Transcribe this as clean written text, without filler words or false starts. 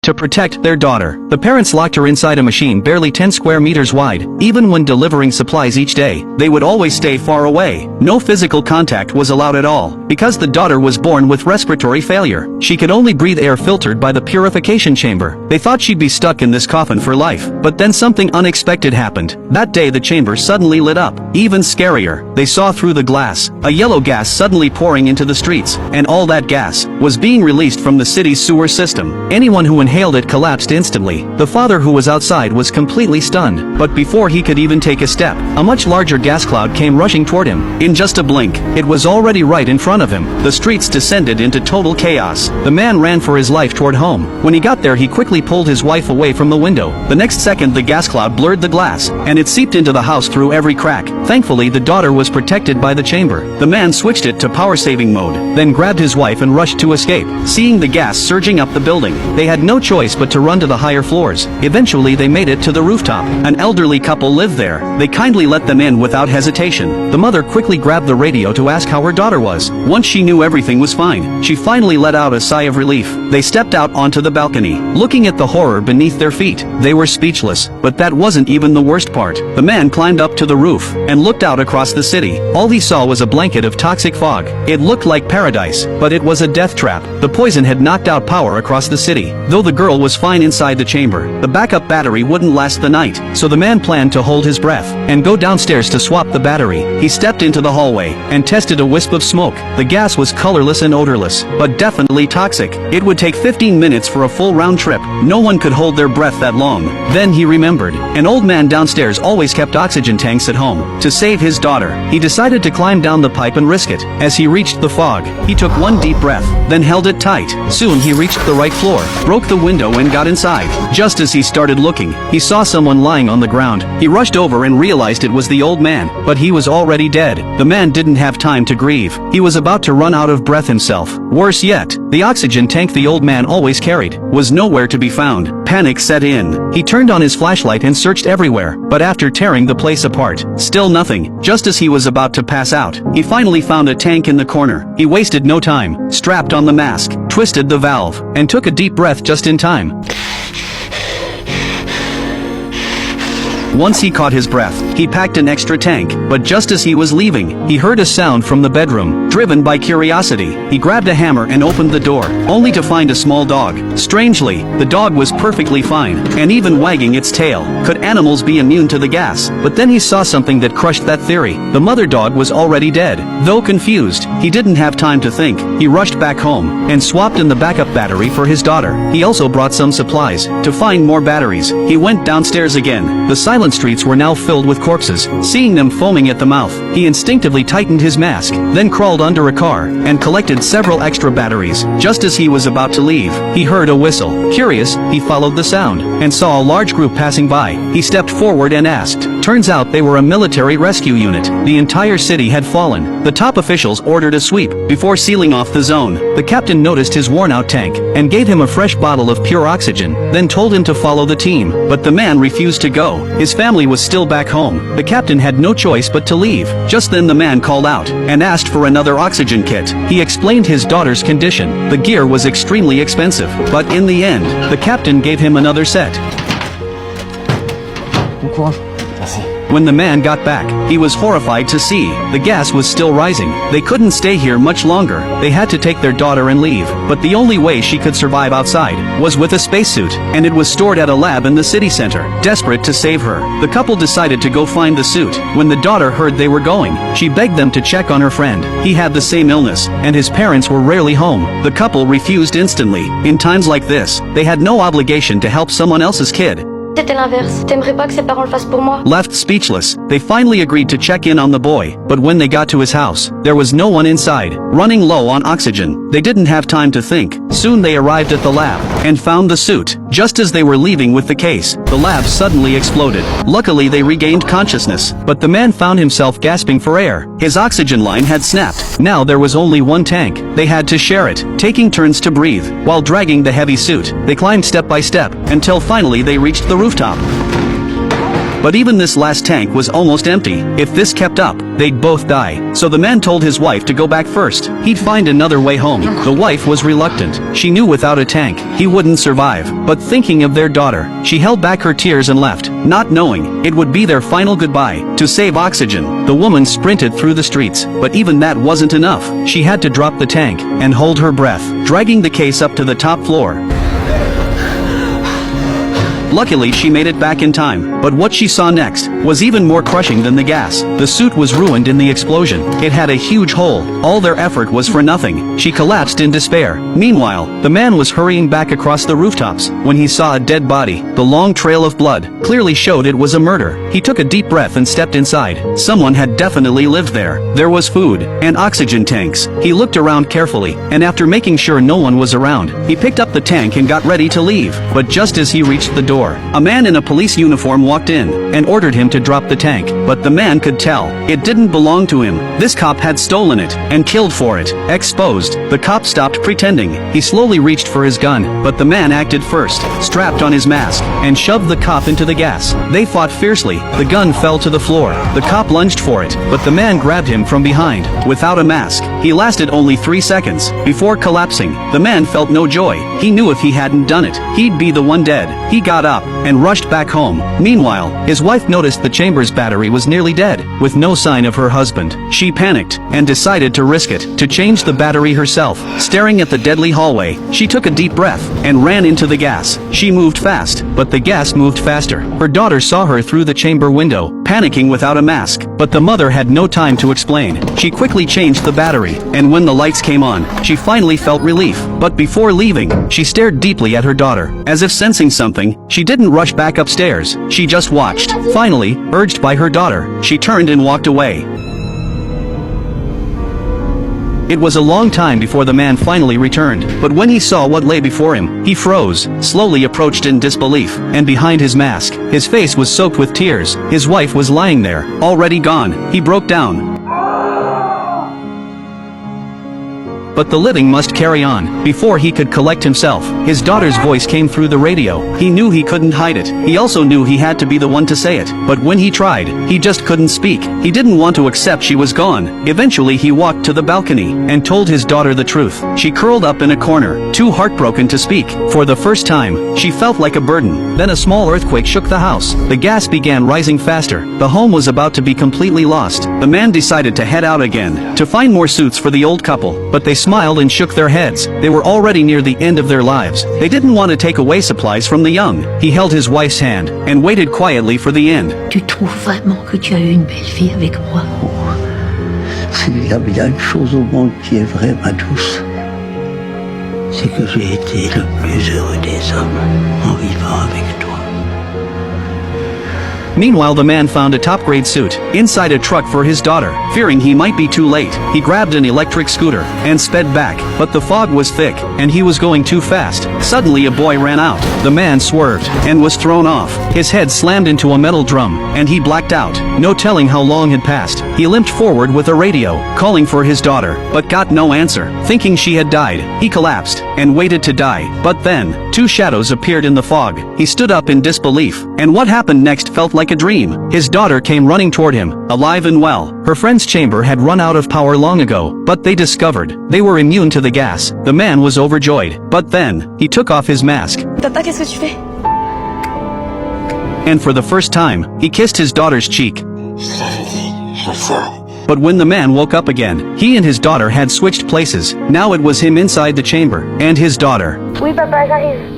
to protect their daughter. The parents locked her inside a machine barely 10 square meters wide. Even when delivering supplies each day, they would always stay far away. No physical contact was allowed at all. Because the daughter was born with respiratory failure, she could only breathe air filtered by the purification chamber. They thought she'd be stuck in this coffin for life. But then something unexpected happened. That day the chamber suddenly lit up. Even scarier, they saw through the glass a yellow gas suddenly pouring into the streets, and all that gas was being released from the city's sewer system. Anyone who inhaled it collapsed instantly. The father who was outside was completely stunned, but before he could even take a step, a much larger gas cloud came rushing toward him. In just a blink, it was already right in front of him. The streets descended into total chaos. The man ran for his life toward home. When he got there, he quickly pulled his wife away from the window. The next second, the gas cloud blurred the glass, and it seeped into the house through every crack. Thankfully, the daughter was protected by the chamber. The man switched it to power-saving mode, then grabbed his wife and rushed to escape. Seeing the gas surging up the building, they had no choice but to run to the higher floors. Eventually, they made it to the rooftop. An elderly couple lived there. They kindly let them in without hesitation. The mother quickly grabbed the radio to ask how her daughter was. Once she knew everything was fine, she finally let out a sigh of relief. They stepped out onto the balcony. Looking at the horror beneath their feet, they were speechless. But that wasn't even the worst part. The man climbed up to the roof and looked out across the city. All he saw was a blanket of toxic fog. It looked like paradise, but it was a death trap. The poison had knocked out power across the city. Though the girl was fine inside the chamber, the backup battery wouldn't last the night, so the man planned to hold his breath and go downstairs to swap the battery. He stepped into the hallway and tested a wisp of smoke. The gas was colorless and odorless, but definitely toxic. It would take 15 minutes for a full round trip. No one could hold their breath that long. Then he remembered. An old man downstairs always kept oxygen tanks at home. To save his daughter, he decided to climb down the pipe and risk it. As he reached the fog, he took one deep breath, then held it tight. Soon he reached the right floor, broke the window and got inside. Just as he started looking, he saw someone lying on the ground. He rushed over and realized it was the old man, but he was already dead. The man didn't have time to grieve. He was about to run out of breath himself. Worse yet, the oxygen tank the old man always carried was nowhere to be found. Panic set in. He turned on his flashlight and searched everywhere, but after tearing the place apart, still nothing. Just as he was about to pass out, he finally found a tank in the corner. He wasted no time, strapped on the mask, twisted the valve, and took a deep breath just in time. Once he caught his breath, he packed an extra tank, but just as he was leaving, he heard a sound from the bedroom. Driven by curiosity, he grabbed a hammer and opened the door, only to find a small dog. Strangely, the dog was perfectly fine, and even wagging its tail. Could animals be immune to the gas? But then he saw something that crushed that theory. The mother dog was already dead. Though confused, he didn't have time to think. He rushed back home, and swapped in the backup battery for his daughter. He also brought some supplies. To find more batteries, he went downstairs again. The silent streets were now filled with corpses. Seeing them foaming at the mouth, he instinctively tightened his mask, then crawled under a car, and collected several extra batteries. Just as he was about to leave, he heard a whistle. Curious, he followed the sound, and saw a large group passing by. He stepped forward and asked. Turns out they were a military rescue unit. The entire city had fallen. The top officials ordered a sweep before sealing off the zone. The captain noticed his worn-out tank, and gave him a fresh bottle of pure oxygen, then told him to follow the team. But the man refused to go. His family was still back home. The captain had no choice but to leave. Just then the man called out, and asked for another oxygen kit. He explained his daughter's condition. The gear was extremely expensive, but in the end, the captain gave him another set. Bon courage. Merci. When the man got back, he was horrified to see the gas was still rising. They couldn't stay here much longer. They had to take their daughter and leave. But the only way she could survive outside was with a spacesuit, and it was stored at a lab in the city center. Desperate to save her, the couple decided to go find the suit. When the daughter heard they were going, she begged them to check on her friend. He had the same illness, and his parents were rarely home. The couple refused instantly. In times like this, they had no obligation to help someone else's kid. C'était l'inverse. T'aimerais pas que ses parents le fassent pour moi? Left speechless, they finally agreed to check in on the boy, but when they got to his house, there was no one inside. Running low on oxygen, they didn't have time to think. Soon they arrived at the lab, and found the suit. Just as they were leaving with the case, the lab suddenly exploded. Luckily they regained consciousness, but the man found himself gasping for air. His oxygen line had snapped. Now there was only one tank. They had to share it, taking turns to breathe, while dragging the heavy suit. They climbed step by step, until finally they reached the rooftop. But even this last tank was almost empty. If this kept up, they'd both die. So the man told his wife to go back first. He'd find another way home. The wife was reluctant. She knew without a tank, he wouldn't survive. But thinking of their daughter, she held back her tears and left, not knowing it would be their final goodbye. To save oxygen, the woman sprinted through the streets, but even that wasn't enough. She had to drop the tank and hold her breath, dragging the case up to the top floor. Luckily she made it back in time, but what she saw next was even more crushing than the gas. The suit was ruined in the explosion. It had a huge hole. All their effort was for nothing. She collapsed in despair. Meanwhile, the man was hurrying back across the rooftops when he saw a dead body. The long trail of blood clearly showed it was a murder. He took a deep breath and stepped inside. Someone had definitely lived there. There was food and oxygen tanks. He looked around carefully, and after making sure no one was around, he picked up the tank and got ready to leave. But just as he reached the door, a man in a police uniform walked in and ordered him to drop the tank. But the man could tell it didn't belong to him. This cop had stolen it and killed for it. Exposed, the cop stopped pretending. He slowly reached for his gun, but the man acted first, strapped on his mask, and shoved the cop into the gas. They fought fiercely. The gun fell to the floor. The cop lunged for it, but the man grabbed him from behind. Without a mask, he lasted only 3 seconds. Before collapsing, the man felt no joy. He knew if he hadn't done it, he'd be the one dead. He got up and rushed back home. Meanwhile, his wife noticed the chamber's battery was nearly dead, with no sign of her husband. She panicked and decided to risk it to change the battery herself. Staring at the deadly hallway, she took a deep breath and ran into the gas. She moved fast, but the gas moved faster. Her daughter saw her through the chamber window, panicking without a mask, but the mother had no time to explain. She quickly changed the battery, and when the lights came on, she finally felt relief. But before leaving, she stared deeply at her daughter. As if sensing something, she didn't rush back upstairs. She just watched. Finally, urged by her daughter, she turned and walked away. It was a long time before the man finally returned, but when he saw what lay before him, he froze, slowly approached in disbelief, and behind his mask, his face was soaked with tears. His wife was lying there, already gone. He broke down. But the living must carry on. Before he could collect himself, his daughter's voice came through the radio. He knew he couldn't hide it. He also knew he had to be the one to say it. But when he tried, he just couldn't speak. He didn't want to accept she was gone. Eventually he walked to the balcony and told his daughter the truth. She curled up in a corner, too heartbroken to speak. For the first time, she felt like a burden. Then a small earthquake shook the house. The gas began rising faster. The home was about to be completely lost. The man decided to head out again, to find more suits for the old couple, but they smiled and shook their heads. They were already near the end of their lives. They didn't want to take away supplies from the young. He held his wife's hand and waited quietly for the end. Tu trouves vraiment que tu as eu une belle vie avec moi? S'il y a bien une chose au monde qui est vraie, ma douce, c'est que j'ai été le plus heureux des hommes en vivant avec toi. Meanwhile, the man found a top-grade suit inside a truck for his daughter. Fearing he might be too late, he grabbed an electric scooter and sped back, but the fog was thick and he was going too fast. Suddenly a boy ran out. The man swerved and was thrown off. His head slammed into a metal drum and he blacked out. No telling how long had passed. He limped forward with a radio, calling for his daughter, but got no answer. Thinking she had died, he collapsed and waited to die. But then, two shadows appeared in the fog. He stood up in disbelief, and what happened next felt like a dream. His daughter came running toward him, alive and well. Her friend's chamber had run out of power long ago, but they discovered they were immune to the gas. The man was overjoyed, but then, he took off his mask. Tata, qu'est-ce que tu fais? And for the first time, he kissed his daughter's cheek. Je l'avais dit, je le sais. But when the man woke up again, he and his daughter had switched places. Now it was him inside the chamber, and his daughter. Oui, papa, j'arrive.